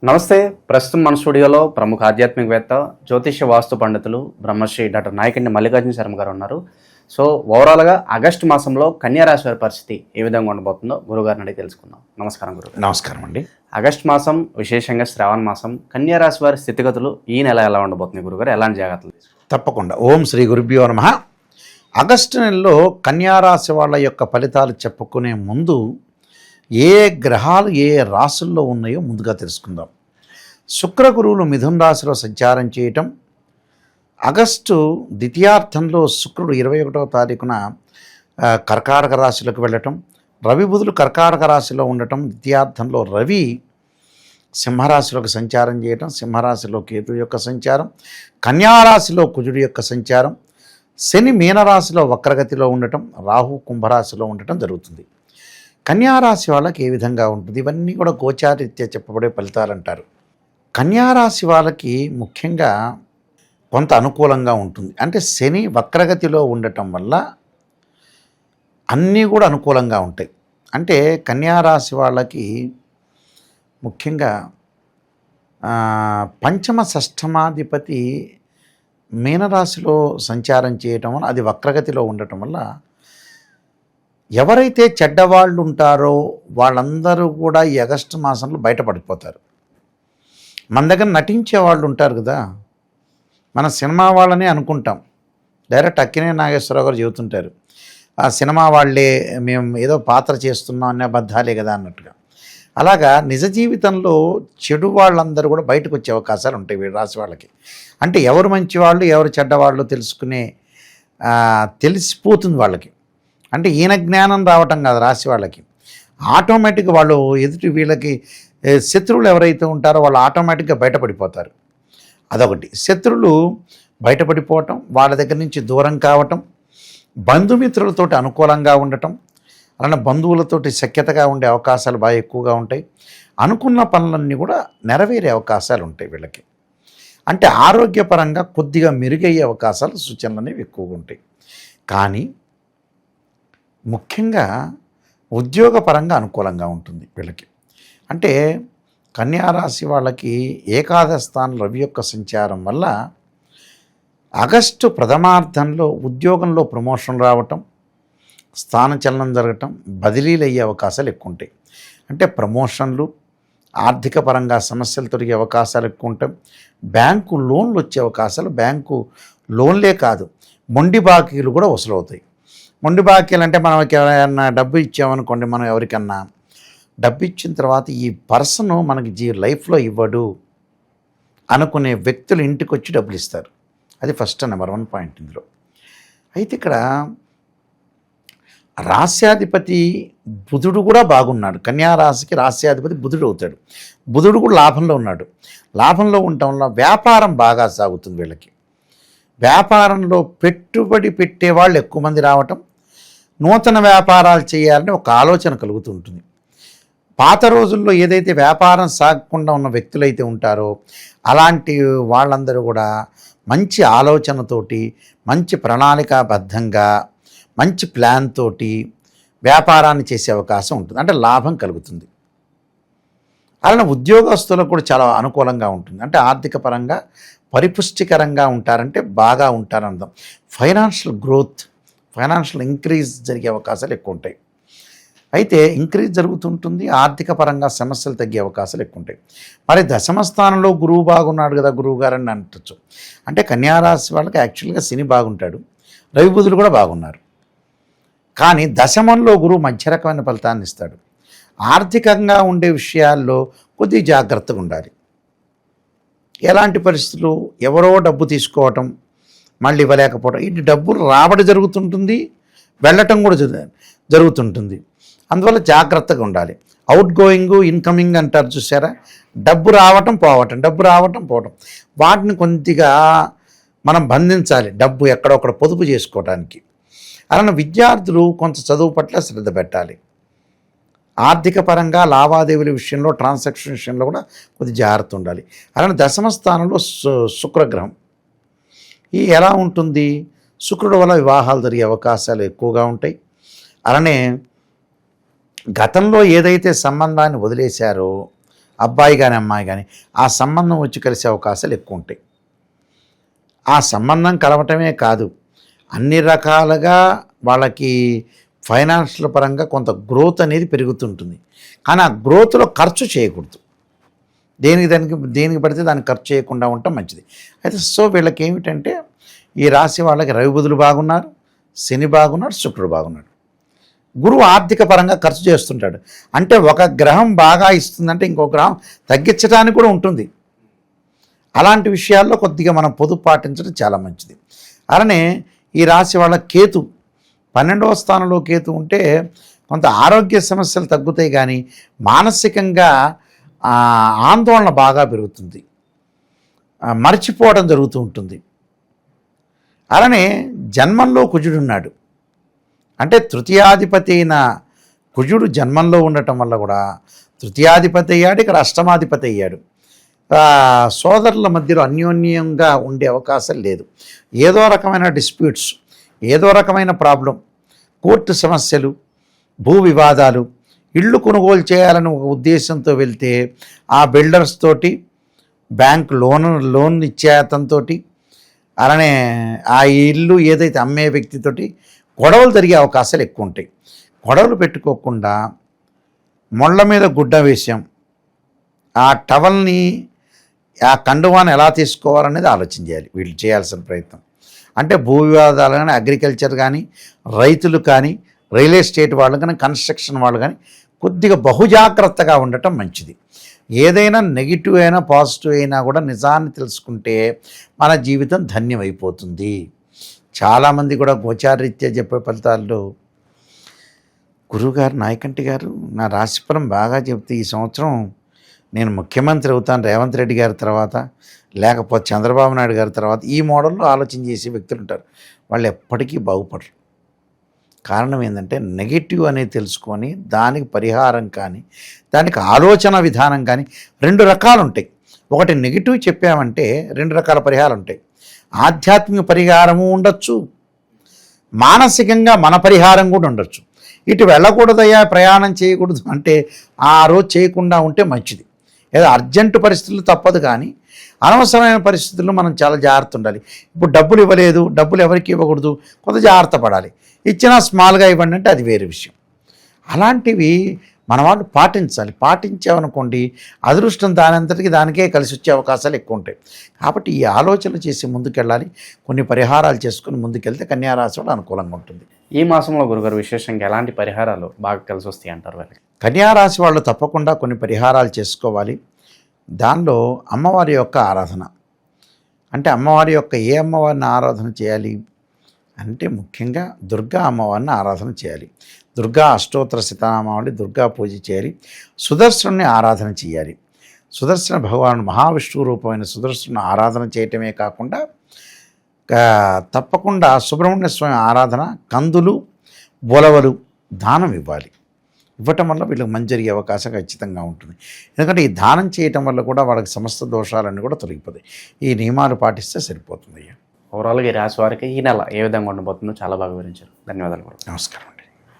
నమస్తే. ప్రస్తుతం మన స్టూడియోలో ప్రముఖ ఆధ్యాత్మికవేత్త, జ్యోతిష్య వాస్తు పండితులు బ్రహ్మశ్రీ డాక్టర్ నాయకండి మల్లికార్జున శర్మ గారు ఉన్నారు. సో ఓవరాల్గా ఆగస్టు మాసంలో కన్యా రాశి వారి పరిస్థితి ఏ విధంగా ఉండబోతుందో గురుగారిని అడిగి తెలుసుకుందాం. నమస్కారం గురుగారు. నమస్కారం అండి. ఆగస్టు మాసం, విశేషంగా శ్రావణ మాసం, కన్యా రాశి వారి స్థితిగతులు ఈ నెల ఎలా ఉండబోతుంది గురుగారు? ఎలాంటి జాగ్రత్తలు తీసుకుంటారు? తప్పకుండా. ఓం శ్రీ గురుభ్యో నమః. ఆగస్టు నెలలో కన్యారాశి వాళ్ళ యొక్క ఫలితాలు చెప్పుకునే ముందు ఏ గ్రహాలు ఏ రాశుల్లో ఉన్నాయో ముందుగా తెలుసుకుందాం. శుక్ర గురువులు మిథున రాశిలో సంచారం చేయటం, ఆగస్టు ద్వితీయార్థంలో శుక్రుడు 21వ తారీఖున కర్కాటక రాశిలోకి వెళ్ళటం, రవి బుధులు కర్కాటక రాశిలో ఉండటం, ద్వితీయార్థంలో రవి సింహరాశిలోకి సంచారం చేయటం, సింహరాశిలో కేతు యొక్క సంచారం, కన్యారాశిలో కుజుడి యొక్క సంచారం, శని మీనరాశిలో వక్రగతిలో ఉండటం, రాహు కుంభరాశిలో ఉండటం జరుగుతుంది. కన్యారాశి వాళ్ళకి ఏ విధంగా ఉంటుంది? ఇవన్నీ కూడా గోచారీత్యా చెప్పబడే ఫలితాలు అంటారు. కన్యారాశి వాళ్ళకి ముఖ్యంగా కొంత అనుకూలంగా ఉంటుంది. అంటే శని వక్రగతిలో ఉండటం వల్ల అన్నీ కూడా అనుకూలంగా ఉంటాయి. అంటే కన్యారాశి వాళ్ళకి ముఖ్యంగా పంచమ షష్ఠమాధిపతి మీనరాశిలో సంచారం చేయటం వల్ల, అది వక్రగతిలో ఉండటం వల్ల ఎవరైతే చెడ్డవాళ్ళు ఉంటారో వాళ్ళందరూ కూడా ఈ ఆగస్టు మాసంలో బయటపడిపోతారు. మన దగ్గర నటించే వాళ్ళు ఉంటారు కదా, మన సినిమా వాళ్ళనే అనుకుంటాం. డైరెక్ట్ అక్కినే నాగేశ్వరరావు గారు చెబుతుంటారు, ఆ సినిమా వాళ్ళే, మేము ఏదో పాత్ర చేస్తున్నాం అనే అబద్ధాలే కదా అన్నట్టుగా. అలాగా నిజ జీవితంలో చెడు వాళ్ళందరూ కూడా బయటకు వచ్చే అవకాశాలు ఉంటాయి వీడు రాశి వాళ్ళకి. అంటే ఎవరు మంచివాళ్ళు ఎవరు చెడ్డవాళ్ళు తెలిసిపోతుంది వాళ్ళకి. అంటే ఈయన జ్ఞానం రావటం కాదు రాశి వాళ్ళకి, ఆటోమేటిక్గా వాళ్ళు ఎదుటి వీళ్ళకి శత్రువులు ఎవరైతే ఉంటారో వాళ్ళు ఆటోమేటిక్గా బయటపడిపోతారు. అదొకటి. శత్రువులు బయటపడిపోవటం, వాళ్ళ దగ్గర నుంచి దూరం కావటం, బంధుమిత్రులతోటి అనుకూలంగా ఉండటం, అలానే బంధువులతోటి సఖ్యతగా ఉండే అవకాశాలు బాగా ఎక్కువగా ఉంటాయి. అనుకున్న పనులన్నీ కూడా నెరవేరే అవకాశాలు ఉంటాయి వీళ్ళకి. అంటే ఆరోగ్యపరంగా కొద్దిగా మెరుగయ్యే అవకాశాలు, సూచనలు అనేవి ఎక్కువగా ఉంటాయి. కానీ ముఖ్యంగా ఉద్యోగపరంగా అనుకూలంగా ఉంటుంది వీళ్ళకి. అంటే కన్యారాశి వాళ్ళకి ఏకాదశ స్థానం రవి యొక్క సంచారం వల్ల ఆగస్టు ప్రథమార్థంలో ఉద్యోగంలో ప్రమోషన్ రావటం, స్థానచలనం జరగటం, బదిలీలు అయ్యే అవకాశాలు ఎక్కువ ఉంటాయి. అంటే ప్రమోషన్లు, ఆర్థిక పరంగా సమస్యలు తొలగే అవకాశాలు ఎక్కువ ఉంటాయి. బ్యాంకు లోన్లు వచ్చే అవకాశాలు, బ్యాంకు లోన్లే కాదు మొండి బాకీలు కూడా వసూలవుతాయి. మొండి బాకీలు అంటే మనకి ఎవరైనా డబ్బు ఇచ్చామనుకోండి, మనం ఎవరికన్నా డబ్బు ఇచ్చిన తర్వాత ఈ పర్సన్ మనకి లైఫ్లో ఇవ్వడు అనుకునే వ్యక్తులు ఇంటికి వచ్చి డబ్బులు ఇస్తారు. అది ఫస్ట్ నెంబర్ 1 పాయింట్ ఇందులో. అయితే ఇక్కడ రాస్యాధిపతి బుధుడు కూడా బాగున్నాడు. కన్యారాశికి రాస్యాధిపతి బుధుడు అవుతాడు. బుధుడు కూడా లాభంలో ఉన్నాడు. లాభంలో ఉండటం వల్ల వ్యాపారం బాగా సాగుతుంది వీళ్ళకి. వ్యాపారంలో పెట్టుబడి పెట్టే వాళ్ళు ఎక్కువ మంది రావటం, నూతన వ్యాపారాలు చేయాలని ఒక ఆలోచన కలుగుతూ ఉంటుంది. పాత రోజుల్లో ఏదైతే వ్యాపారం సాగకుండా ఉన్న వ్యక్తులైతే ఉంటారో అలాంటి వాళ్ళందరూ కూడా మంచి ఆలోచనతోటి, మంచి ప్రణాళికాబద్ధంగా, మంచి ప్లాన్ తోటి వ్యాపారాన్ని చేసే అవకాశం ఉంటుంది. అంటే లాభం కలుగుతుంది. అలానే ఉద్యోగస్తులకు కూడా చాలా అనుకూలంగా ఉంటుంది. అంటే ఆర్థిక పరంగా పరిపుష్టికరంగా ఉంటారంటే బాగా ఉంటారన్నదాం. ఫైనాన్షియల్ గ్రోత్, ఫైనాన్షియల్ ఇంక్రీజ్ జరిగే అవకాశాలు ఎక్కువ ఉంటాయి. అయితే ఇంక్రీజ్ జరుగుతుంటుంది. ఆర్థిక పరంగా సమస్యలు తగ్గే అవకాశాలు ఎక్కువ ఉంటాయి. మరి దశమ స్థానంలో గురువు బాగున్నాడు కదా గురువు గారని అంటచ్చు. అంటే కన్యారాశి వాళ్ళకి యాక్చువల్గా శని బాగుంటాడు, రవి బుధులు కూడా బాగున్నారు. కానీ దశమంలో గురువు మధ్య రకమైన ఫలితాన్ని ఇస్తాడు. ఆర్థికంగా ఉండే విషయాల్లో కొద్దిగా జాగ్రత్తగా ఉండాలి. ఎలాంటి పరిస్థితులు, ఎవరో డబ్బు తీసుకోవటం మళ్ళీ ఇవ్వలేకపోవడం, ఇటు డబ్బులు రాబడి జరుగుతుంటుంది, వెళ్ళటం కూడా జరుగుతుంటుంది. అందువల్ల జాగ్రత్తగా ఉండాలి. అవుట్ గోయింగ్ ఇన్కమింగ్ అంటారు చూసారా, డబ్బు రావటం పోవటం, డబ్బు రావటం పోవటం, వాటిని కొద్దిగా మనం బంధించాలి డబ్బు ఎక్కడొక్కడ పొదుపు చేసుకోవడానికి. అలానే విద్యార్థులు కొంత చదువు పట్ల శ్రద్ధ పెట్టాలి. ఆర్థిక పరంగా లావాదేవీల విషయంలో, ట్రాన్సాక్షన్ విషయంలో కూడా కొద్ది జాగ్రత్త ఉండాలి. అలానే దశమ స్థానంలో శుక్రగ్రహం. ఈ ఎలా ఉంటుంది? శుక్రుడు వల్ల వివాహాలు జరిగే అవకాశాలు ఎక్కువగా ఉంటాయి. అలానే గతంలో ఏదైతే సంబంధాన్ని వదిలేశారో అబ్బాయి కానీ అమ్మాయి కానీ ఆ సంబంధం వచ్చి కలిసే అవకాశాలు ఎక్కువ ఉంటాయి. ఆ సంబంధం కలవటమే కాదు, అన్ని రకాలుగా వాళ్ళకి ఫైనాన్షియల్ పరంగా కొంత గ్రోత్ అనేది పెరుగుతుంటుంది. కానీ ఆ గ్రోత్లో ఖర్చు చేయకూడదు. దేనికి పడితే దానికి ఖర్చు చేయకుండా ఉండటం మంచిది. అయితే సో వీళ్ళకి ఏమిటంటే ఈ రాశి వాళ్ళకి రవి బుధులు బాగున్నారు, శని బాగున్నాడు, శుక్రుడు బాగున్నాడు. గురువు ఆర్థిక పరంగా ఖర్చు చేస్తుంటాడు. అంటే ఒక గ్రహం బాగా ఇస్తుందంటే ఇంకో గ్రహం తగ్గించడానికి కూడా ఉంటుంది. అలాంటి విషయాల్లో కొద్దిగా మనం పొదుపు పాటించడం చాలా మంచిది. అలానే ఈ రాశి వాళ్ళ కేతు 12వ స్థానంలో కేతు ఉంటే కొంత ఆరోగ్య సమస్యలు తగ్గుతాయి, కానీ మానసికంగా ఆందోళన బాగా పెరుగుతుంది, మర్చిపోవడం జరుగుతూ ఉంటుంది. అలానే జన్మంలో కుజుడున్నాడు. అంటే తృతీయాధిపతి అయిన కుజుడు జన్మంలో ఉండటం వల్ల కూడా తృతీయాధిపతి అయ్యాడు, ఇక్కడ అష్టమాధిపతి అయ్యాడు. సోదరుల మధ్యలో అన్యోన్యంగా ఉండే అవకాశం లేదు. ఏదో రకమైన డిస్ప్యూట్స్, ఏదో రకమైన ప్రాబ్లం, కోర్టు సమస్యలు, భూ వివాదాలు, ఇళ్ళు కొనుగోలు చేయాలని ఒక ఉద్దేశంతో వెళ్తే ఆ బిల్డర్స్ తోటి, బ్యాంక్ లోన్ ఇచ్చే అతనితో, అలానే ఆ ఇల్లు ఏదైతే అమ్మే వ్యక్తితోటి గొడవలు జరిగే అవకాశాలు ఎక్కువ ఉంటాయి. గొడవలు పెట్టుకోకుండా మొళ్ళ మీద గుడ్డ వేసాం, ఆ టవల్ని, ఆ కండువాన్ని ఎలా తీసుకోవాలనేది ఆలోచన చేయాలి వీళ్ళు చేయాల్సిన ప్రయత్నం. అంటే భూ వివాదాలు కానీ, అగ్రికల్చర్ కానీ, రైతులు కానీ, రియల్ ఎస్టేట్ వాళ్ళు కానీ, కన్స్ట్రక్షన్ వాళ్ళు కానీ కొద్దిగా బహుజాగ్రత్తగా ఉండటం మంచిది. ఏదైనా నెగిటివ్ అయినా పాజిటివ్ అయినా కూడా నిజాన్ని తెలుసుకుంటే మన జీవితం ధన్యమైపోతుంది. చాలామంది కూడా గోచారరీత్యా చెప్పే ఫలితాల్లో, గురువుగారు నాయకంటి గారు నా రాశిఫలం బాగా చెప్తే ఈ సంవత్సరం నేను ముఖ్యమంత్రి అవుతాను రేవంత్ రెడ్డి గారి తర్వాత, లేకపోతే చంద్రబాబు నాయుడు గారి తర్వాత, ఈ మోడల్లో ఆలోచన చేసే వ్యక్తులు ఉంటారు. వాళ్ళు ఎప్పటికీ బాగుపడరు. కారణం ఏంటంటే నెగిటివ్ అనేది తెలుసుకొని దానికి పరిహారం కానీ, దానికి ఆలోచన విధానం కానీ 2 రకాలు ఉంటాయి. ఒకటి నెగిటివ్ చెప్పామంటే 2 రకాల పరిహారాలు ఉంటాయి. ఆధ్యాత్మిక పరిహారము ఉండొచ్చు, మానసికంగా మన పరిహారం కూడా ఉండొచ్చు. ఇటు వెళ్ళకూడదయ్యా, ప్రయాణం చేయకూడదు అంటే ఆ రోజు చేయకుండా ఉంటే మంచిది. ఏదో అర్జెంటు పరిస్థితులు తప్పదు, కానీ అనవసరమైన పరిస్థితుల్లో మనం చాలా జాగ్రత్త ఉండాలి. ఇప్పుడు డబ్బులు ఇవ్వలేదు, డబ్బులు ఎవరికి ఇవ్వకూడదు, కొంత జాగ్రత్త పడాలి. ఇచ్చినా స్మాల్గా ఇవ్వండి అంటే అది వేరే విషయం. అలాంటివి మన వాళ్ళు పాటించాలి. పాటించామనుకోండి అదృష్టం దానంతటికి దానికే కలిసి వచ్చే అవకాశాలు ఎక్కువ ఉంటాయి. కాబట్టి ఈ ఆలోచనలు చేసి ముందుకెళ్ళాలి. కొన్ని పరిహారాలు చేసుకుని ముందుకెళ్తే కన్యారాశి వాళ్ళు అనుకూలంగా ఉంటుంది. ఈ మాసంలో గురుగారు విశేషంగా ఎలాంటి పరిహారాలు బాగా కలిసి వస్తాయి అంటారు వాళ్ళకి? కన్యారాశి వాళ్ళు తప్పకుండా కొన్ని పరిహారాలు చేసుకోవాలి. దానిలో అమ్మవారి యొక్క ఆరాధన, అంటే అమ్మవారి యొక్క ఏ అమ్మవారిని ఆరాధన చేయాలి అంటే ముఖ్యంగా దుర్గా అమ్మవారిని ఆరాధన చేయాలి. దుర్గా అష్టోత్తర శతనామావళి, దుర్గా పూజ చేయాలి. సుదర్శనుని ఆరాధన చేయాలి. సుదర్శన భగవాను మహావిష్ణువు రూపమైన సుదర్శను ఆరాధన చేయటమే కాకుండా తప్పకుండా సుబ్రహ్మణ్య స్వామి ఆరాధన, కందులు, బొలవలు దానం ఇవ్వాలి. ఇవ్వటం వల్ల వీళ్ళకి మంచి జరిగే అవకాశం ఖచ్చితంగా ఉంటుంది. ఎందుకంటే ఈ దానం చేయటం వల్ల కూడా వాళ్ళకి సమస్త దోషాలన్నీ కూడా తొలగిపోతాయి. ఈ నియమాలు పాటిస్తే సరిపోతుంది. ఓవరాల్గా ఈ రాశి వారికి ఈ నెల ఏ విధంగా ఉండబోతుందో చాలా బాగా వివరించారు. ధన్యవాదాలు. నమస్కారం.